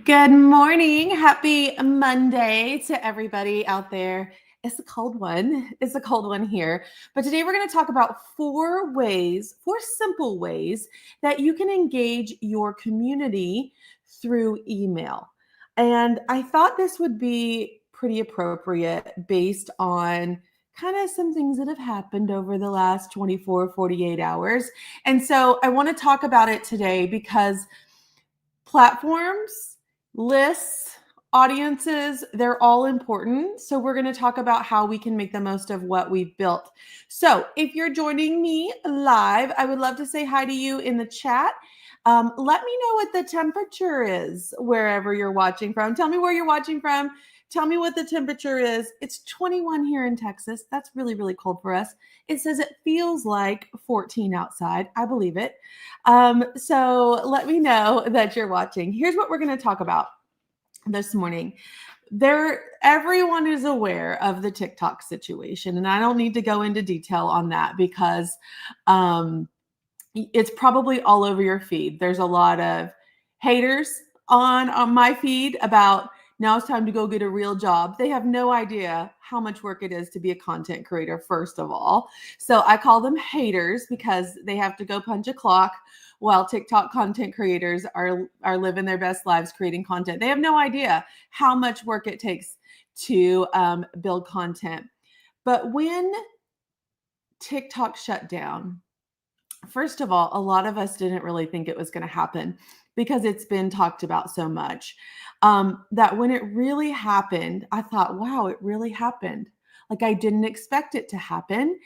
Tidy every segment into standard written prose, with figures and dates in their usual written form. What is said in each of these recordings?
Good morning. Happy Monday to everybody out there. It's a cold one. It's a cold one here. But today we're going to talk about four simple ways that you can engage your community through email. And I thought this would be pretty appropriate based on kind of some things that have happened over the last 24, 48 hours. And so I want to talk about it today because platforms, lists, audiences, they're all important. So, we're going to talk about how we can make the most of what we've built. So, if you're joining me live, I would love to say hi to you in the chat. Let me know what the temperature is wherever you're watching from. Tell me where you're watching from. Tell me what the temperature is. It's 21 here in Texas. That's really, really cold for us. It says it feels like 14 outside. I believe it. So let me know that you're watching. Here's what we're going to talk about this morning. Everyone is aware of the TikTok situation, and I don't need to go into detail on that because it's probably all over your feed. There's a lot of haters on my feed about now it's time to go get a real job. They have no idea how much work it is to be a content creator, first of all. So I call them haters because they have to go punch a clock while TikTok content creators are living their best lives creating content. They have no idea how much work it takes to build content. But when TikTok shut down, first of all, a lot of us didn't really think it was going to happen because it's been talked about so much that when it really happened, I thought, wow, it really happened. Like I didn't expect it to happen.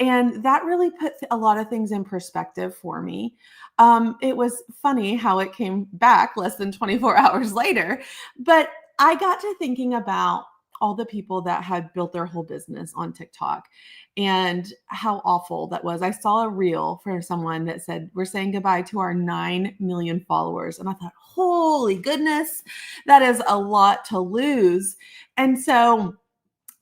And that really put a lot of things in perspective for me. It was funny how it came back less than 24 hours later, but I got to thinking about all the people that had built their whole business on TikTok and how awful that was. I saw a reel for someone that said, we're saying goodbye to our 9 million followers. And I thought, holy goodness, that is a lot to lose. And so,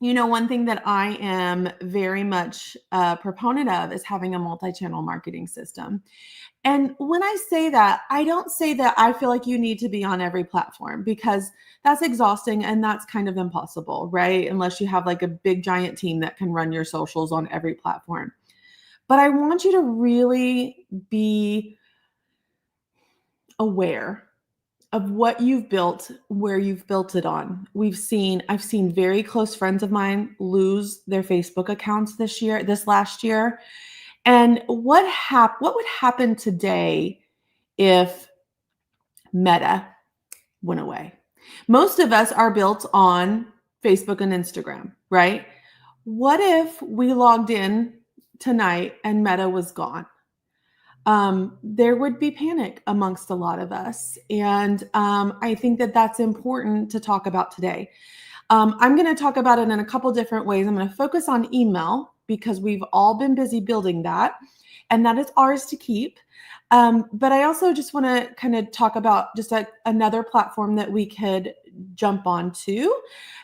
one thing that I am very much a proponent of is having a multi-channel marketing system. And when I say that, I don't say that I feel like you need to be on every platform because that's exhausting and that's kind of impossible, right? Unless you have like a big giant team that can run your socials on every platform. But I want you to really be aware of what you've built, where you've built it on. I've seen very close friends of mine lose their Facebook accounts this last year. And what would happen today if Meta went away? Most of us are built on Facebook and Instagram, right? What if we logged in tonight and Meta was gone? There would be panic amongst a lot of us. And I think that that's important to talk about today. I'm going to talk about it in a couple different ways. I'm going to focus on email because we've all been busy building that, and that is ours to keep. But I also just want to kind of talk about just another platform that we could jump onto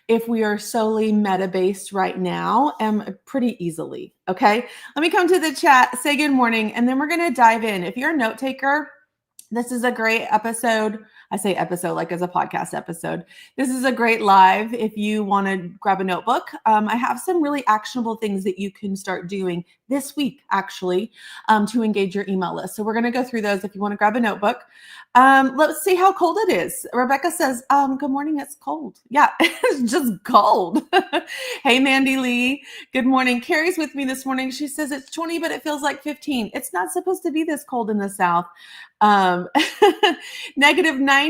if we are solely meta-based right now, pretty easily. Okay, let me come to the chat, say good morning, and then we're going to dive in. If you're a note taker, this is a great episode. I say episode like as a podcast episode. This is a great live if you want to grab a notebook. I have some really actionable things that you can start doing this week, actually, to engage your email list. So we're going to go through those if you want to grab a notebook. Let's see how cold it is. Rebecca says, good morning, it's cold. Yeah, it's just cold. Hey, Mandy Lee, good morning. Carrie's with me this morning. She says it's 20, but it feels like 15. It's not supposed to be this cold in the South. -9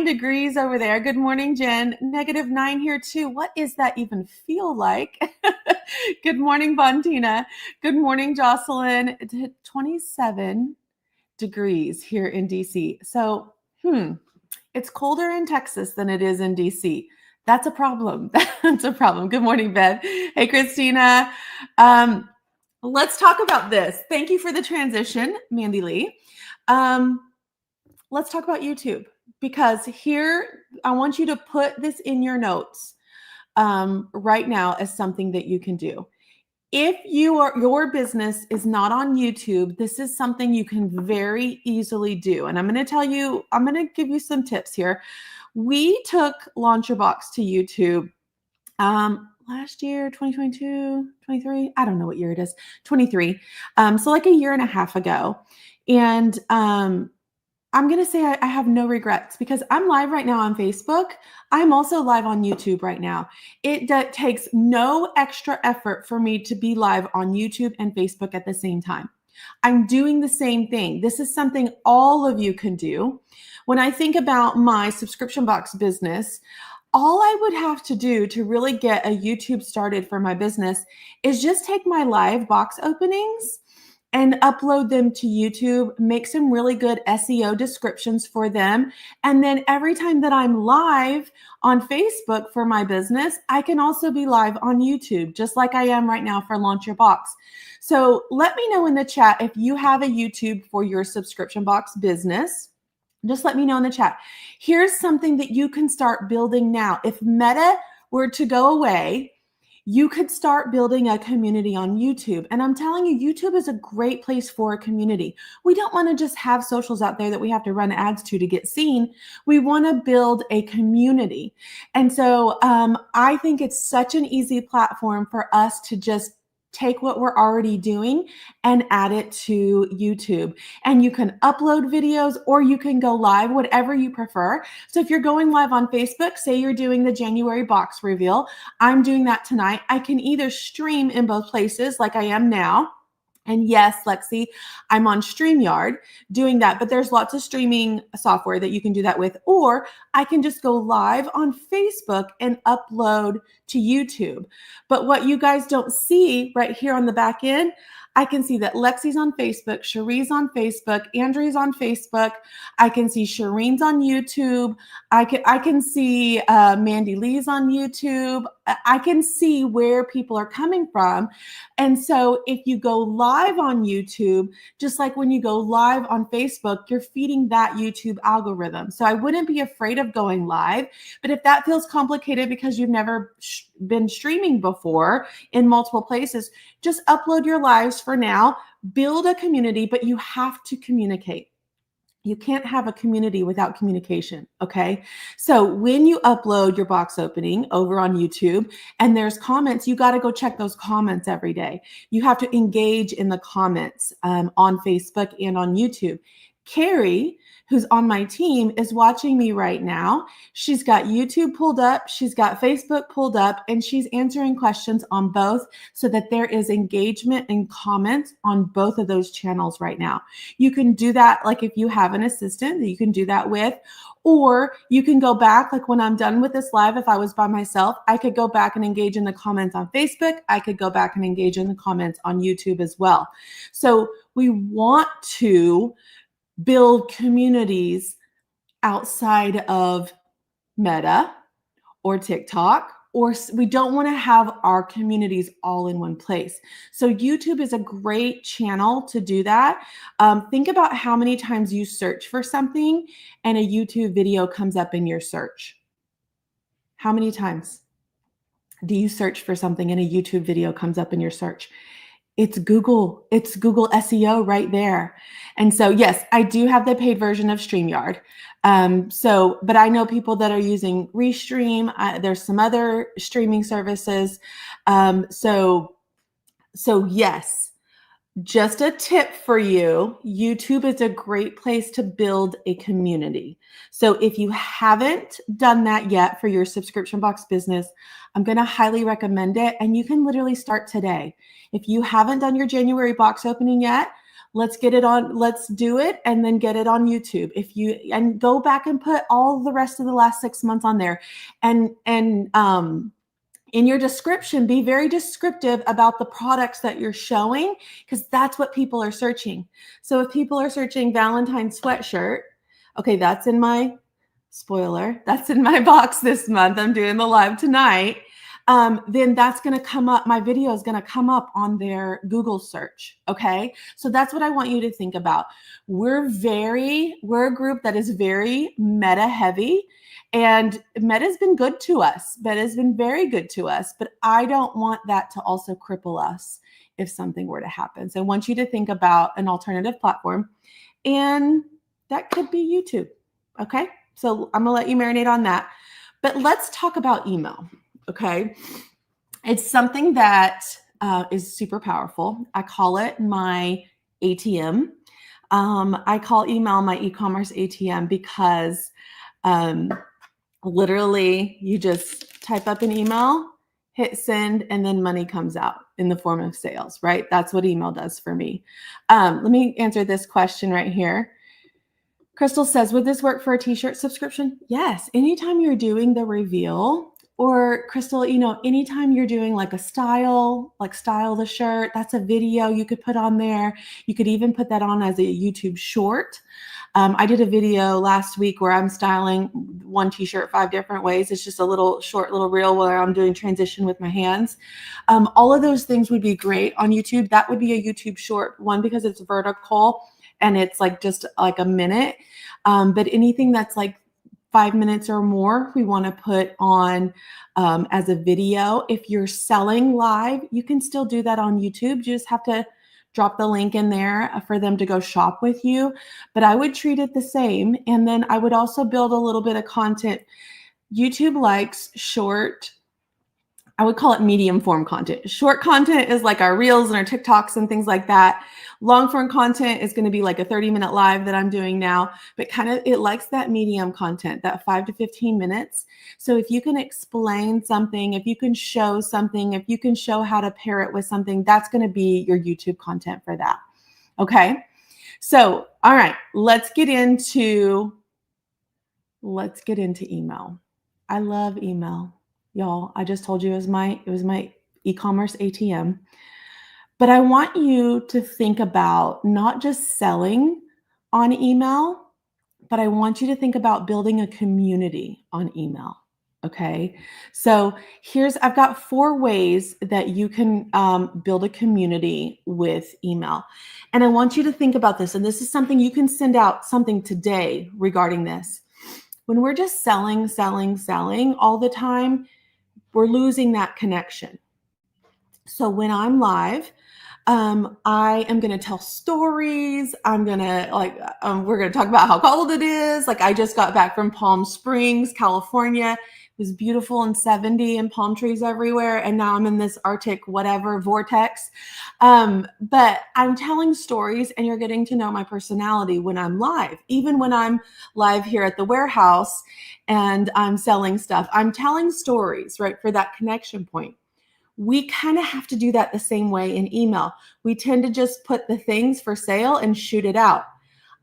degrees over there. Good morning, Jen. -9 here too. What is that even feel like? Good morning, Bontina. Good morning, Jocelyn. 27 degrees here in DC. So, it's colder in Texas than it is in DC. That's a problem. That's a problem. Good morning, Bev. Hey, Christina. Let's talk about this. Thank you for the transition, Mandy Lee. Let's talk about YouTube because here I want you to put this in your notes right now as something that you can do. If your business is not on YouTube, this is something you can very easily do. And I'm going to give you some tips here. We took Launch Your Box to YouTube last year, 2022, 23. I don't know what year it is, 23. So like a year and a half ago. And I'm going to say I have no regrets because I'm live right now on Facebook. I'm also live on YouTube right now. It takes no extra effort for me to be live on YouTube and Facebook at the same time. I'm doing the same thing. This is something all of you can do. When I think about my subscription box business, all I would have to do to really get a YouTube started for my business is just take my live box openings and upload them to YouTube, make some really good SEO descriptions for them. And then every time that I'm live on Facebook for my business, I can also be live on YouTube, just like I am right now for Launch Your Box. So let me know in the chat if you have a YouTube for your subscription box business. Just let me know in the chat. Here's something that you can start building now. If Meta were to go away, you could start building a community on YouTube. And I'm telling you, YouTube is a great place for a community. We don't want to just have socials out there that we have to run ads to get seen. We want to build a community. And so I think it's such an easy platform for us to just take what we're already doing and add it to YouTube. And you can upload videos or you can go live, whatever you prefer. So if you're going live on Facebook, say you're doing the January box reveal, I'm doing that tonight. I can either stream in both places like I am now. And yes, Lexi, I'm on StreamYard doing that, but there's lots of streaming software that you can do that with. Or I can just go live on Facebook and upload to YouTube. But what you guys don't see right here on the back end, I can see that Lexi's on Facebook, Cherie's on Facebook, Andrea's on Facebook. I can see Shireen's on YouTube. I can see Mandy Lee's on YouTube. I can see where people are coming from. And so if you go live on YouTube, just like when you go live on Facebook, you're feeding that YouTube algorithm. So I wouldn't be afraid of going live. But if that feels complicated because you've never been streaming before in multiple places, just upload your lives for now, build a community, but you have to communicate. You can't have a community without communication, okay? So when you upload your box opening over on YouTube and there's comments, you got to go check those comments every day. You have to engage in the comments on Facebook and on YouTube. Carrie, who's on my team, is watching me right now. She's got YouTube pulled up, she's got Facebook pulled up, and she's answering questions on both so that there is engagement and comments on both of those channels right now. You can do that like if you have an assistant that you can do that with, or you can go back, like when I'm done with this live, if I was by myself, I could go back and engage in the comments on Facebook. I could go back and engage in the comments on YouTube as well. So we want to build communities outside of Meta or TikTok, or we don't want to have our communities all in one place. So YouTube is a great channel to do that. Think about how many times you search for something and a YouTube video comes up in your search. How many times do you search for something and a YouTube video comes up in your search? It's Google SEO right there. And so, yes, I do have the paid version of StreamYard. But I know people that are using Restream. There's some other streaming services. So yes, just a tip for you. YouTube is a great place to build a community. So if you haven't done that yet for your subscription box business, I'm going to highly recommend it. And you can literally start today. If you haven't done your January box opening yet, let's get it on. Let's do it and then get it on YouTube. And go back and put all the rest of the last 6 months on there. And in your description, be very descriptive about the products that you're showing, because that's what people are searching. So if people are searching Valentine's sweatshirt, okay, that's in my spoiler. That's in my box this month. I'm doing the live tonight. then that's going to come up. My video is going to come up on their Google search. Okay. So that's what I want you to think about. We're a group that is very meta heavy, and Meta's been good to us. Meta's been very good to us, but I don't want that to also cripple us if something were to happen. So I want you to think about an alternative platform, and that could be YouTube. Okay. So I'm going to let you marinate on that. But let's talk about email. Okay. It's something that is super powerful. I call it my ATM. I call email my e-commerce ATM because literally you just type up an email, hit send, and then money comes out in the form of sales, right? That's what email does for me. Let me answer this question right here. Crystal says, would this work for a t-shirt subscription? Yes. Anytime you're doing the reveal, or Crystal, anytime you're doing like style the shirt, that's a video you could put on there. You could even put that on as a YouTube short. I did a video last week where I'm styling one t-shirt 5 different ways. It's just a short little reel where I'm doing transition with my hands. All of those things would be great on YouTube. That would be a YouTube short, one, because it's vertical and it's just like a minute. But anything that's like 5 minutes or more, we want to put on as a video. If you're selling live, you can still do that on YouTube. You just have to drop the link in there for them to go shop with you. But I would treat it the same. And then I would also build a little bit of content. YouTube likes short, I would call it medium form content. Short content is like our reels and our TikToks and things like that. Long form content is going to be like a 30-minute live that I'm doing now, but it likes that medium content, that 5 to 15 minutes. So if you can explain something, if you can show something, if you can show how to pair it with something, that's going to be your YouTube content for that. Okay. So, all right, let's get into email. I love email. Y'all, I just told you it was my e-commerce ATM. But I want you to think about not just selling on email, but I want you to think about building a community on email. Okay. So I've got 4 ways that you can build a community with email. And I want you to think about this. And this is something you can send out something today regarding this. When we're just selling all the time, we're losing that connection. So when I'm live, I am going to tell stories. I'm going to we're going to talk about how cold it is. Like I just got back from Palm Springs, California. It was beautiful and 70 and palm trees everywhere. And now I'm in this Arctic, whatever, vortex. But I'm telling stories and you're getting to know my personality when I'm live. Even when I'm live here at the warehouse and I'm selling stuff, I'm telling stories, right, for that connection point. We kind of have to do that the same way in email. We tend to just put the things for sale and shoot it out.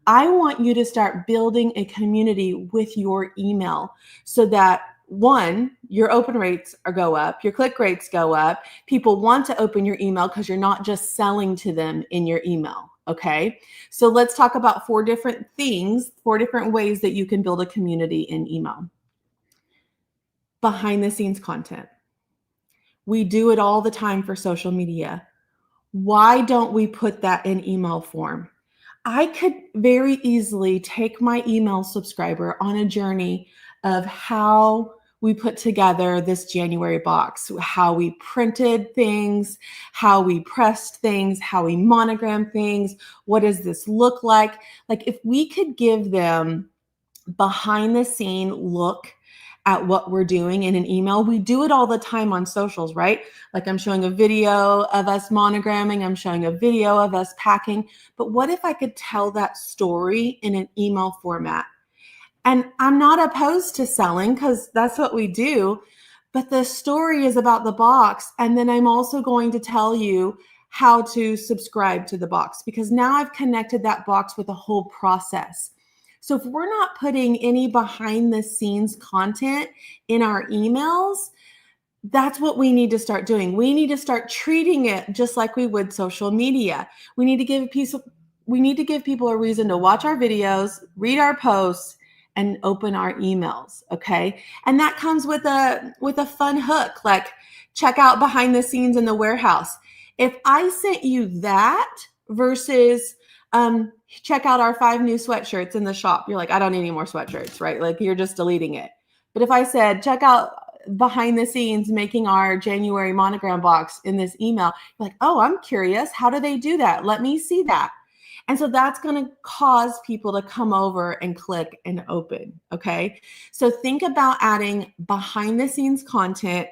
I want you to start building a community with your email so that, one, your open rates go up, your click rates go up. People want to open your email because you're not just selling to them in your email. Okay. So let's talk about 4 different things, 4 different ways that you can build a community in email. Behind the scenes content. We do it all the time for social media. Why don't we put that in email form? I could very easily take my email subscriber on a journey of how we put together this January box, how we printed things, how we pressed things, how we monogrammed things. What does this look like? Like if we could give them behind the scene look at what we're doing in an email. We do it all the time on socials, right? Like I'm showing a video of us monogramming, I'm showing a video of us packing. But what if I could tell that story in an email format? And I'm not opposed to selling because that's what we do. But the story is about the box. And then I'm also going to tell you how to subscribe to the box because now I've connected that box with the whole process. So if we're not putting any behind the scenes content in our emails, that's what we need to start doing. We need to start treating it just like we would social media. We need to give people a reason to watch our videos, read our posts, and open our emails, okay? And that comes with a fun hook, like check out behind the scenes in the warehouse. If I sent you that versus check out our 5 new sweatshirts in the shop, you're like, I don't need any more sweatshirts, right? Like you're just deleting it. But if I said, check out behind the scenes making our January monogram box in this email, you're like, oh, I'm curious. How do they do that? Let me see that. And so that's going to cause people to come over and click and open. Okay. So think about adding behind the scenes content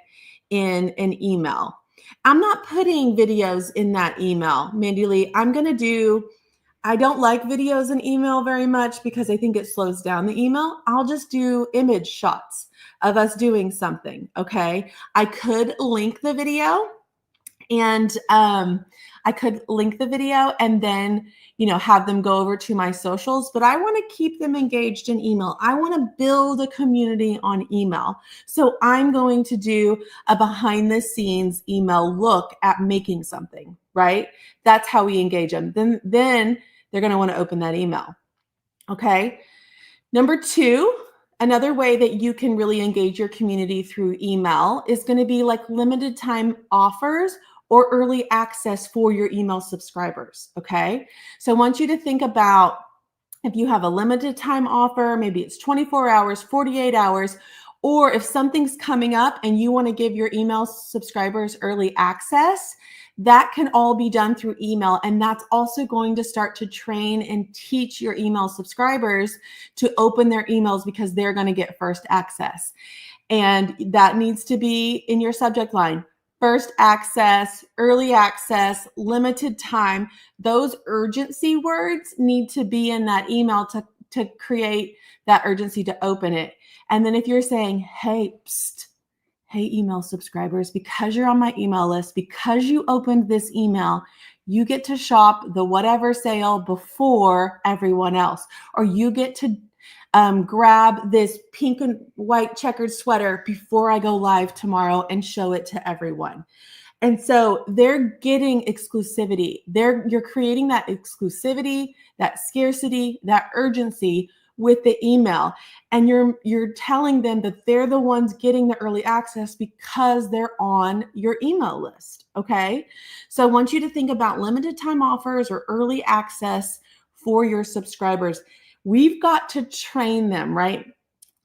in an email. I'm not putting videos in that email, Mandy Lee. I don't like videos in email very much because I think it slows down the email. I'll just do image shots of us doing something. Okay. I could link the video and then, have them go over to my socials, but I want to keep them engaged in email. I want to build a community on email. So I'm going to do a behind the scenes email look at making something, right? That's how we engage them. Then they're going to want to open that email. Okay. Number 2, another way that you can really engage your community through email is going to be like limited time offers or early access for your email subscribers. Okay. So I want you to think about if you have a limited time offer, maybe it's 24 hours, 48 hours, or if something's coming up and you want to give your email subscribers early access, that can all be done through email. And that's also going to start to train and teach your email subscribers to open their emails because they're going to get first access. And that needs to be in your subject line. First access, early access, limited time. Those urgency words need to be in that email to create that urgency to open it. And then if you're saying, hey, email subscribers, because you're on my email list, because you opened this email, you get to shop the whatever sale before everyone else, or you get to grab this pink and white checkered sweater before I go live tomorrow and show it to everyone. And so they're getting exclusivity. You're creating that exclusivity, that scarcity, that urgency with the email. And you're telling them that they're the ones getting the early access because they're on your email list. Okay. So I want you to think about limited time offers or early access for your subscribers. We've got to train them, right?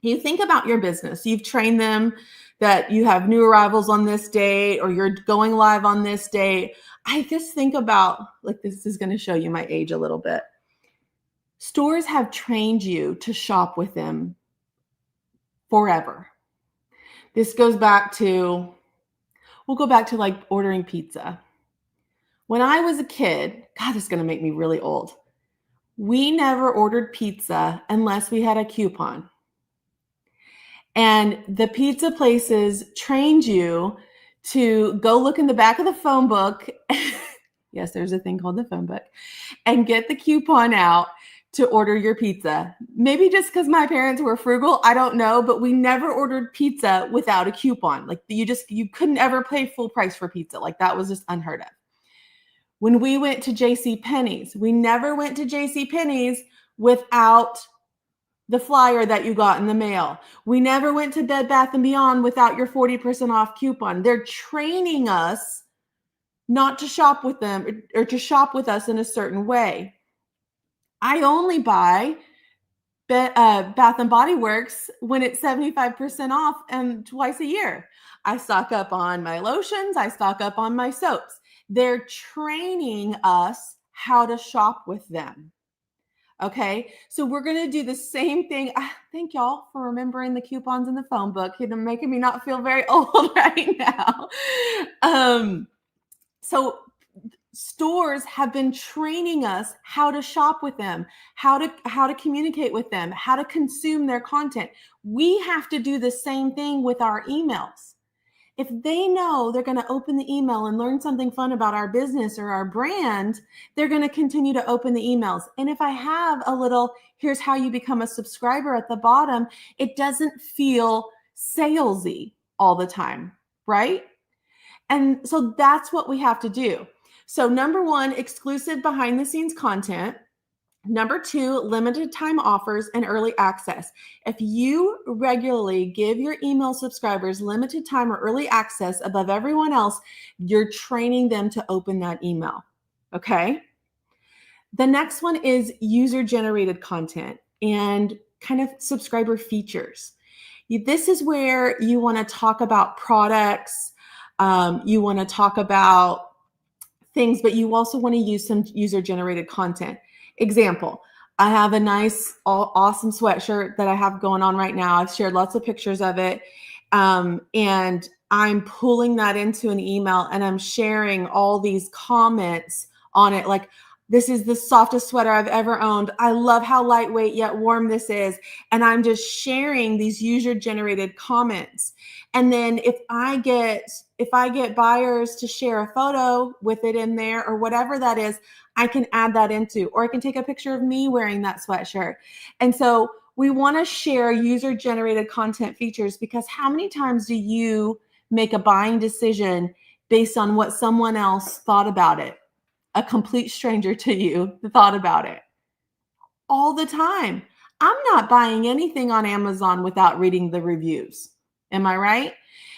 You think about your business. You've trained them that you have new arrivals on this date or you're going live on this date. I just think about, like, this is going to show you my age a little bit. Stores have trained you to shop with them forever. This goes back to, we'll go back to like ordering pizza. When I was a kid, God, this is going to make me really old. We never ordered pizza unless we had a coupon. And the pizza places trained you to go look in the back of the phone book. Yes, there's a thing called the phone book, and get the coupon out to order your pizza. Maybe just because my parents were frugal, I don't know, but we never ordered pizza without a coupon. Like you couldn't ever pay full price for pizza. Like that was just unheard of. When we went to JCPenney's, we never went to JCPenney's without the flyer that you got in the mail. We never went to Bed Bath & Beyond without your 40% off coupon. They're training us not to shop with them or to shop with us in a certain way. I only buy Bath and Body Works when it's 75% off and twice a year. I stock up on my lotions. I stock up on my soaps. They're training us how to shop with them. Okay, so we're going to do the same thing. Thank y'all for remembering the coupons in the phone book. You're making me not feel very old right now. So stores have been training us how to shop with them, how to communicate with them, how to consume their content. We have to do the same thing with our emails. If they know they're going to open the email and learn something fun about our business or our brand, they're going to continue to open the emails. And if I have a little, here's how you become a subscriber at the bottom, it doesn't feel salesy all the time, right? And so that's what we have to do. So number 1, exclusive behind the scenes content. Number 2, limited time offers and early access. If you regularly give your email subscribers limited time or early access above everyone else, you're training them to open that email. Okay? The next one is user generated content and kind of subscriber features. This is where you want to talk about products, you want to talk about things, but you also want to use some user generated content. Example, I have a nice, awesome sweatshirt that I have going on right now. I've shared lots of pictures of it. And I'm pulling that into an email and I'm sharing all these comments on it. Like, this is the softest sweater I've ever owned. I love how lightweight yet warm this is. And I'm just sharing these user generated comments. And then if I get buyers to share a photo with it in there or whatever that is, I can add that into, or I can take a picture of me wearing that sweatshirt. And so we want to share user generated content features, because how many times do you make a buying decision based on what someone else thought about it? A complete stranger to you thought about it. All the time. I'm not buying anything on Amazon without reading the reviews. Am I right?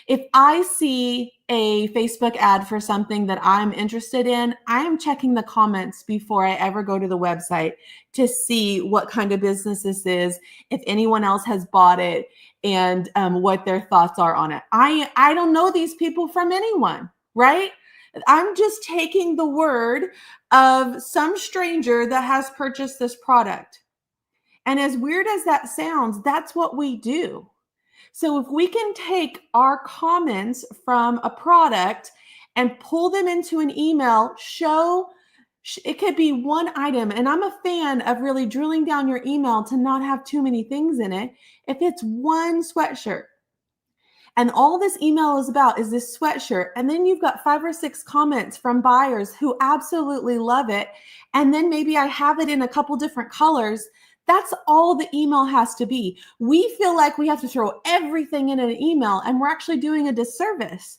If I see a Facebook ad for something that I'm interested in, I am checking the comments before I ever go to the website to see what kind of business this is, if anyone else has bought it, and what their thoughts are on it. I don't know these people from anyone, right? I'm just taking the word of some stranger that has purchased this product. And as weird as that sounds, that's what we do. So if we can take our comments from a product and pull them into an email, it could be one item. And I'm a fan of really drilling down your email to not have too many things in it. If it's one sweatshirt, and all this email is about is this sweatshirt, and then you've got 5 or 6 comments from buyers who absolutely love it, and then maybe I have it in a couple different colors. That's all the email has to be. We feel like we have to throw everything in an email, and we're actually doing a disservice.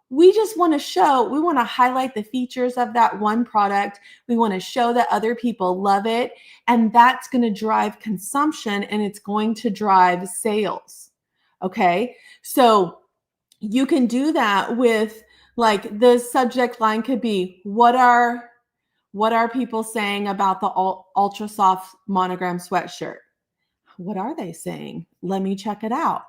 We just want to we want to highlight the features of that one product. We want to show that other people love it, and that's going to drive consumption, and it's going to drive sales. Okay. So you can do that with, like, the subject line could be, what are people saying about the ultra soft monogram sweatshirt? What are they saying? Let me check it out.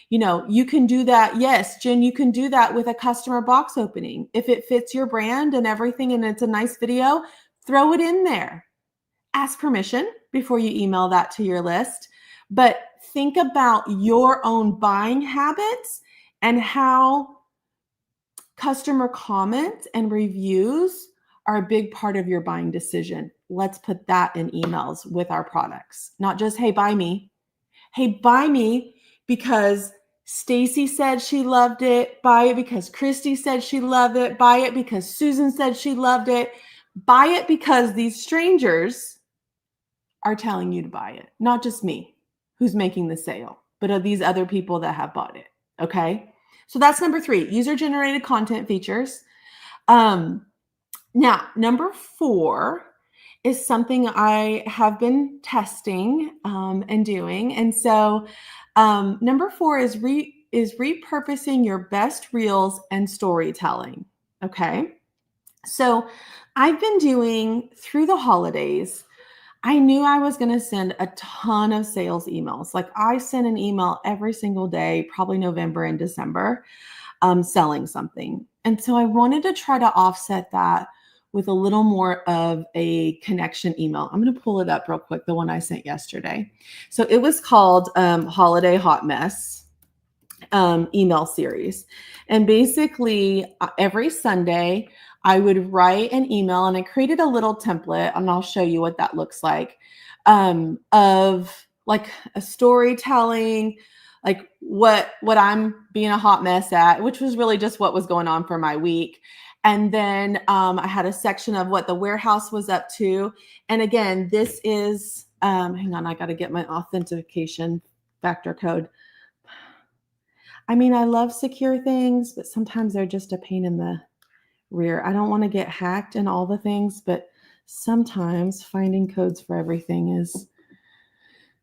You can do that. Yes, Jen, you can do that with a customer box opening. If it fits your brand and everything and it's a nice video, throw it in there. Ask permission before you email that to your list. But think about your own buying habits and how customer comments and reviews are a big part of your buying decision. Let's put that in emails with our products. Not just, hey, buy me. Hey, buy me because Stacy said she loved it. Buy it because Christy said she loved it. Buy it because Susan said she loved it. Buy it because these strangers are telling you to buy it. Not just me, who's making the sale, but of these other people that have bought it. Okay. So that's number 3, user generated content features. Now, number 4 is something I have been testing and doing. And so number 4 is repurposing your best reels and storytelling. Okay. So I've been doing, through the holidays, I knew I was going to send a ton of sales emails. Like, I sent an email every single day, probably November and December, selling something. And so I wanted to try to offset that with a little more of a connection email. I'm going to pull it up real quick, the one I sent yesterday. So it was called Holiday Hot Mess email series. And basically every Sunday, I would write an email, and I created a little template, and I'll show you what that looks like, of like a storytelling, like what I'm being a hot mess at, which was really just what was going on for my week. And then I had a section of what the warehouse was up to. And again, this is, hang on, I got to get my authentication factor code. I mean, I love secure things, but sometimes they're just a pain in the rear. I don't want to get hacked and all the things, but Sometimes finding codes for everything is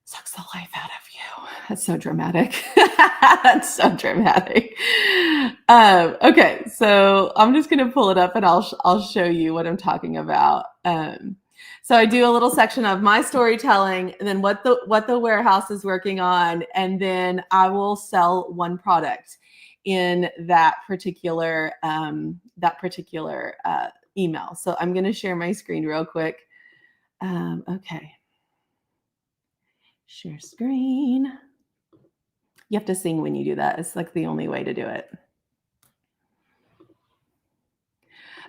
sucks the life out of you. That's so dramatic. That's so dramatic. Okay, so I'm just gonna pull it up and I'll show you what I'm talking about. So I do a little section of my storytelling, and then what the warehouse is working on, and then I will sell one product in that particular email. So I'm gonna share my screen real quick. Okay. Share screen. You have to sing when you do that. It's like the only way to do it.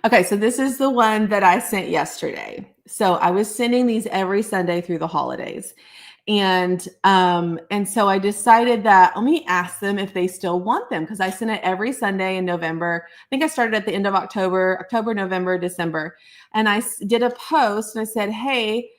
Okay, so this is the one that I sent yesterday. So I was sending these every Sunday through the holidays. And so I decided that let me ask them if they still want them, because I sent it every Sunday in November. I think I started at the end of October, November, December. And I did a post and I said, hey,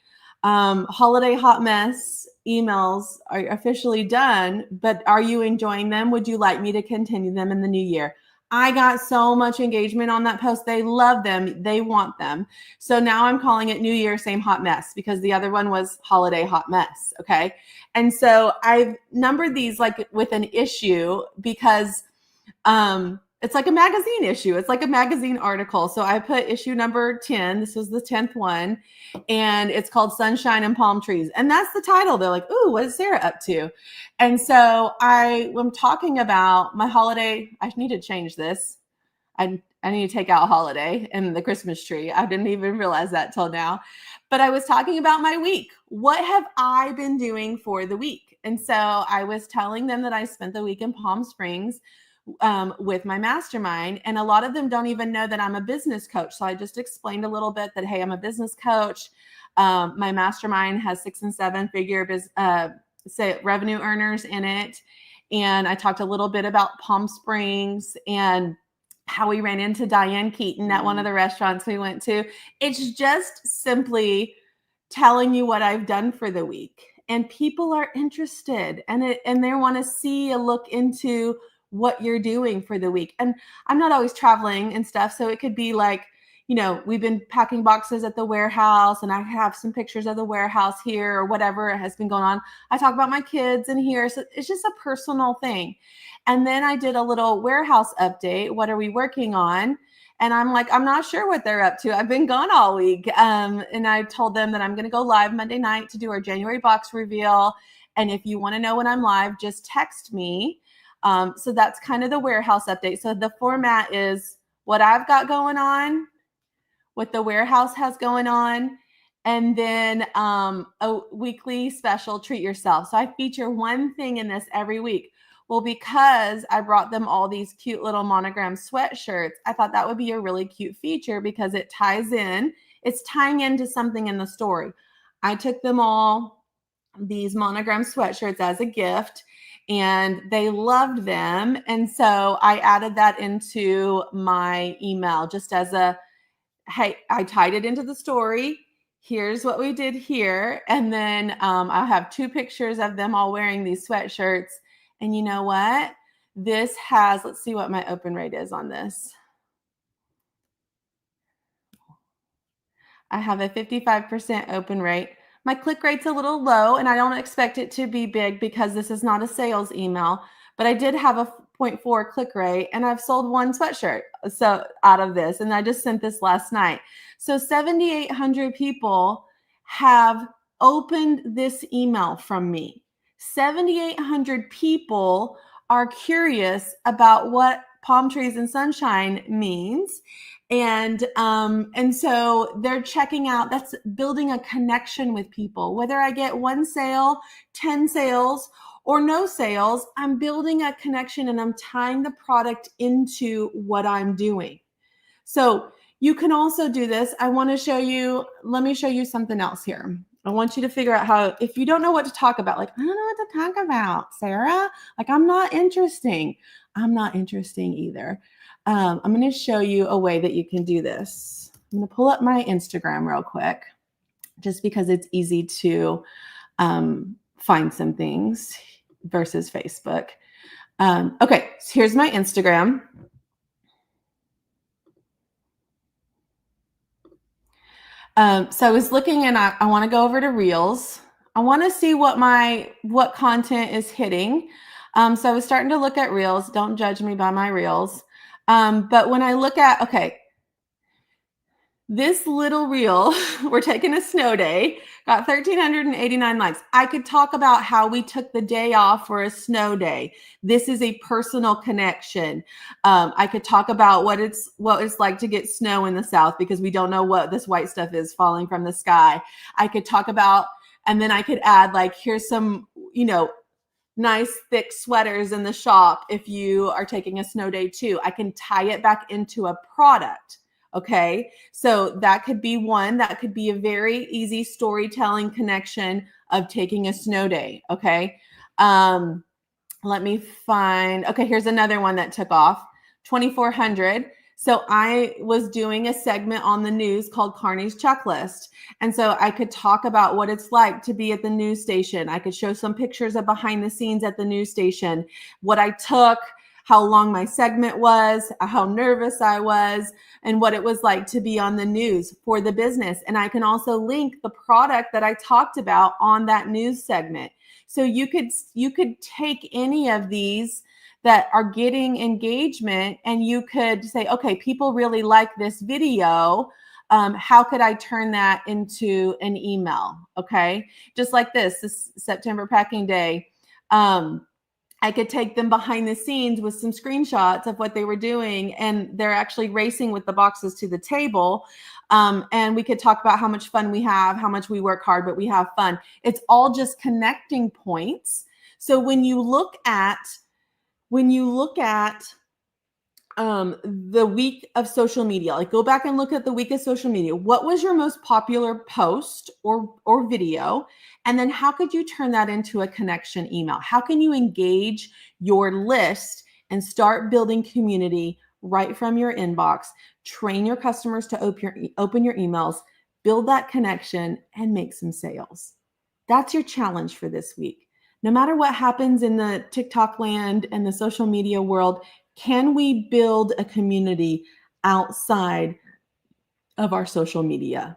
holiday hot mess emails are officially done, but are you enjoying them? Would you like me to continue them in the new year? I got so much engagement on that post. They love them. They want them. So now I'm calling it New Year, same hot mess, because the other one was holiday hot mess. Okay. And so I've numbered these like with an issue because it's like a magazine issue. It's like a magazine article. So I put issue number 10. This was the 10th one. And it's called Sunshine and Palm Trees. And that's the title. They're like, ooh, what is Sarah up to? And so I'm talking about my holiday. I need to change this. I need to take out holiday and the Christmas tree. I didn't even realize that till now. But I was talking about my week. What have I been doing for the week? And so I was telling them that I spent the week in Palm Springs with my mastermind. And a lot of them don't even know that I'm a business coach. So I just explained a little bit that, hey, I'm a business coach. My mastermind has 6 and 7 figure revenue earners in it. And I talked a little bit about Palm Springs and how we ran into Diane Keaton at one of the restaurants we went to. It's just simply telling you what I've done for the week. And people are interested and they want to see a look into what you're doing for the week. And I'm not always traveling and stuff. So it could be like, we've been packing boxes at the warehouse and I have some pictures of the warehouse here or whatever has been going on. I talk about my kids in here. So it's just a personal thing. And then I did a little warehouse update. What are we working on? And I'm like, I'm not sure what they're up to. I've been gone all week. And I told them that I'm going to go live Monday night to do our January box reveal. And if you want to know when I'm live, just text me. So that's kind of the warehouse update. So the format is what I've got going on, what the warehouse has going on, and then a weekly special treat yourself. So I feature one thing in this every week. Well, because I brought them all these cute little monogram sweatshirts, I thought that would be a really cute feature because it ties in. It's tying into something in the story. I took them all, these monogram sweatshirts, as a gift, and they loved them. And so I added that into my email just as a, hey, I tied it into the story. Here's what we did here. And then I'll have 2 pictures of them all wearing these sweatshirts. And you know what? This has, let's see what my open rate is on this. I have a 55% open rate. My click rate's a little low, and I don't expect it to be big because this is not a sales email, but I did have a 0.4 click rate, and I've sold 1 sweatshirt so out of this, and I just sent this last night. So 7,800 people have opened this email from me. 7,800 people are curious about what palm trees and sunshine means. And so they're checking out, that's building a connection with people. Whether I get 1 sale, 10 sales, or no sales, I'm building a connection and I'm tying the product into what I'm doing. So you can also do this. I want to show you, let me show you something else here. I want you to figure out how, if you don't know what to talk about, like, I don't know what to talk about, Sarah, like, I'm not interesting. I'm not interesting either. I'm going to show you a way that you can do this. I'm going to pull up my Instagram real quick, just because it's easy to find some things versus Facebook. Okay, so here's my Instagram. So I was looking, and I want to go over to Reels. I want to see what content is hitting. So I was starting to look at Reels. Don't judge me by my Reels. But when I look at, okay, this little reel, we're taking a snow day, got 1,389 likes. I could talk about how we took the day off for a snow day. This is a personal connection. I could talk about what it's like to get snow in the South, because we don't know what this white stuff is falling from the sky. I could talk about, and then I could add, like, here's some, nice thick sweaters in the shop if you are taking a snow day too. I can tie it back into a product. Okay, so that could be one. That could be a very easy storytelling connection of taking a snow day. Okay, let me find. Okay, here's another one that took off. 2,400. So I was doing a segment on the news called Carney's Checklist. And so I could talk about what it's like to be at the news station. I could show some pictures of behind the scenes at the news station, what I took, how long my segment was, how nervous I was, and what it was like to be on the news for the business. And I can also link the product that I talked about on that news segment. So you could take any of these that are getting engagement, and you could say, okay, people really like this video. How could I turn that into an email? Okay, just like this September Packing Day. I could take them behind the scenes with some screenshots of what they were doing, and they're actually racing with the boxes to the table. And we could talk about how much fun we have, how much we work hard, but we have fun. It's all just connecting points. So when you look at the week of social media, like go back and look at the week of social media. What was your most popular post or video? And then how could you turn that into a connection email? How can you engage your list and start building community right from your inbox? Train your customers to open your emails, build that connection, and make some sales. That's your challenge for this week. No matter what happens in the TikTok land and the social media world, can we build a community outside of our social media?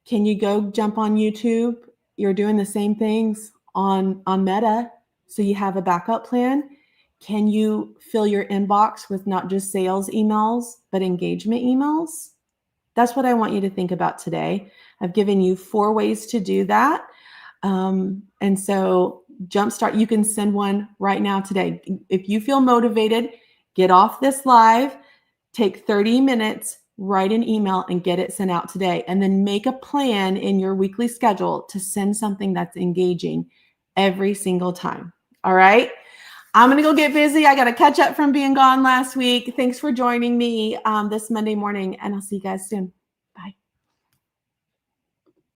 Can you go jump on YouTube? You're doing the same things on Meta, so you have a backup plan. Can you fill your inbox with not just sales emails, but engagement emails? That's what I want you to think about today. I've given you 4 ways to do that. And so Jumpstart, you can send one right now today. If you feel motivated, get off this live, take 30 minutes, write an email, and get it sent out today. And then make a plan in your weekly schedule to send something that's engaging every single time. All right. I'm going to go get busy. I got to catch up from being gone last week. Thanks for joining me this Monday morning, and I'll see you guys soon.